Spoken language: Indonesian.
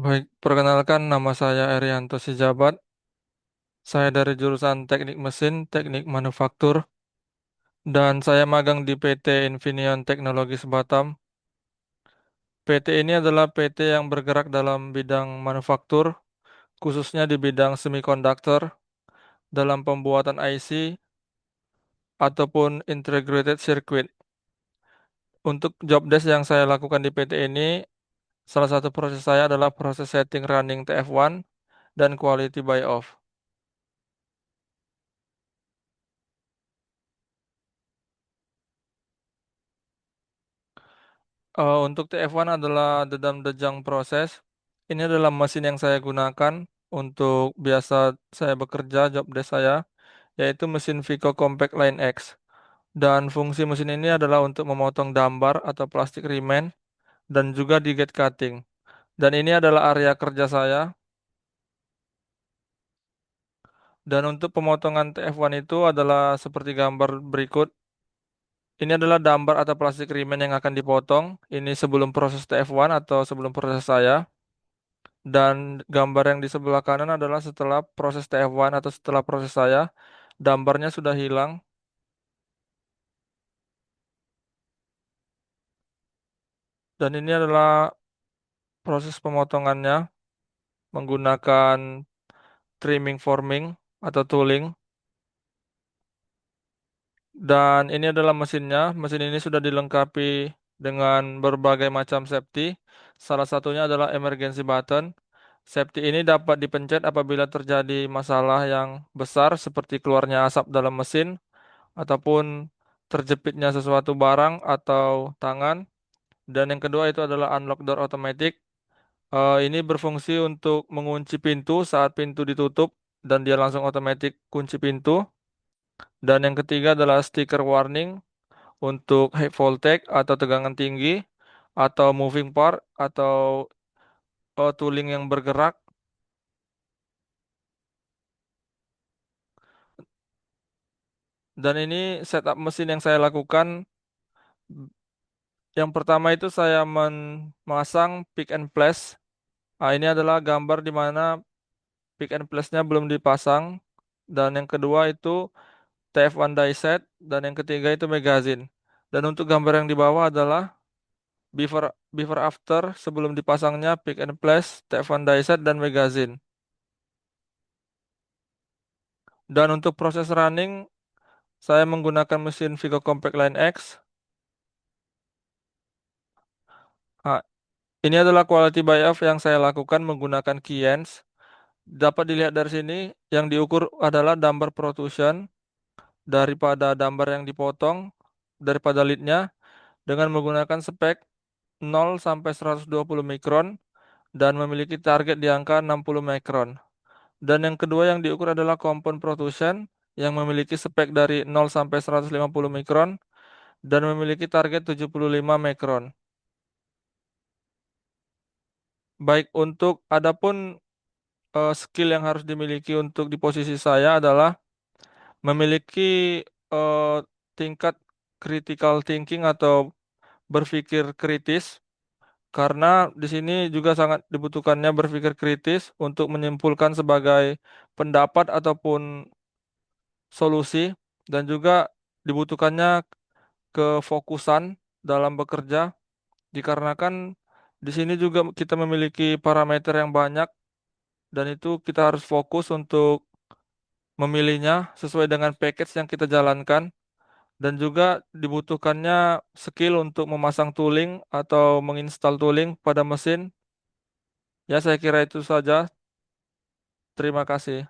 Baik, perkenalkan nama saya Erianto Sijabat. Saya dari jurusan Teknik Mesin, Teknik Manufaktur, dan saya magang di PT Infineon Teknologi Batam. PT ini adalah PT yang bergerak dalam bidang manufaktur, khususnya di bidang semikonduktor, dalam pembuatan IC ataupun integrated circuit. Untuk job desk yang saya lakukan di PT ini, salah satu proses saya adalah proses setting running TF1 dan quality buy off. Untuk TF1 adalah dedam dejang proses. Ini adalah mesin yang saya gunakan untuk biasa saya bekerja, job desk saya, yaitu mesin Vico Compact Line X. Dan fungsi mesin ini adalah untuk memotong dambar atau plastik reman dan juga di gate cutting. Dan ini adalah area kerja saya. Dan untuk pemotongan TF1 itu adalah seperti gambar berikut. Ini adalah dambar atau plastik reman yang akan dipotong. Ini sebelum proses TF1 atau sebelum proses saya. Dan gambar yang di sebelah kanan adalah setelah proses TF1 atau setelah proses saya. Dambarnya sudah hilang. Dan ini adalah proses pemotongannya menggunakan trimming forming atau tooling. Dan ini adalah mesinnya. Mesin ini sudah dilengkapi dengan berbagai macam safety. Salah satunya adalah emergency button. Safety ini dapat dipencet apabila terjadi masalah yang besar seperti keluarnya asap dalam mesin ataupun terjepitnya sesuatu barang atau tangan. Dan yang kedua itu adalah unlock door automatic. Ini berfungsi untuk mengunci pintu saat pintu ditutup dan dia langsung otomatis kunci pintu. Dan yang ketiga adalah stiker warning untuk high voltage atau tegangan tinggi atau moving part atau tooling yang bergerak. Dan ini setup mesin yang saya lakukan. Yang pertama itu saya memasang pick and place. Ini adalah gambar di mana pick and place-nya belum dipasang. Dan yang kedua itu TF1 die set. Dan yang ketiga itu magazine. Dan untuk gambar yang di bawah adalah before before after sebelum dipasangnya pick and place, TF1 die set dan magazine. Dan untuk proses running saya menggunakan mesin Vigo Compact Line X. Ah, ini adalah quality buy off yang saya lakukan menggunakan Keyence. Dapat dilihat dari sini yang diukur adalah damper protrusion daripada damper yang dipotong daripada leadnya dengan menggunakan spek 0 sampai 120 mikron dan memiliki target di angka 60 mikron. Dan yang kedua yang diukur adalah compound protrusion yang memiliki spek dari 0 sampai 150 mikron dan memiliki target 75 mikron. Baik, untuk adapun skill yang harus dimiliki untuk di posisi saya adalah memiliki eh, tingkat critical thinking atau berpikir kritis karena di sini juga sangat dibutuhkannya berpikir kritis untuk menyimpulkan sebagai pendapat ataupun solusi dan juga dibutuhkannya kefokusan dalam bekerja dikarenakan di sini juga kita memiliki parameter yang banyak dan itu kita harus fokus untuk memilihnya sesuai dengan package yang kita jalankan dan juga dibutuhkannya skill untuk memasang tooling atau menginstal tooling pada mesin. Ya, saya kira itu saja. Terima kasih.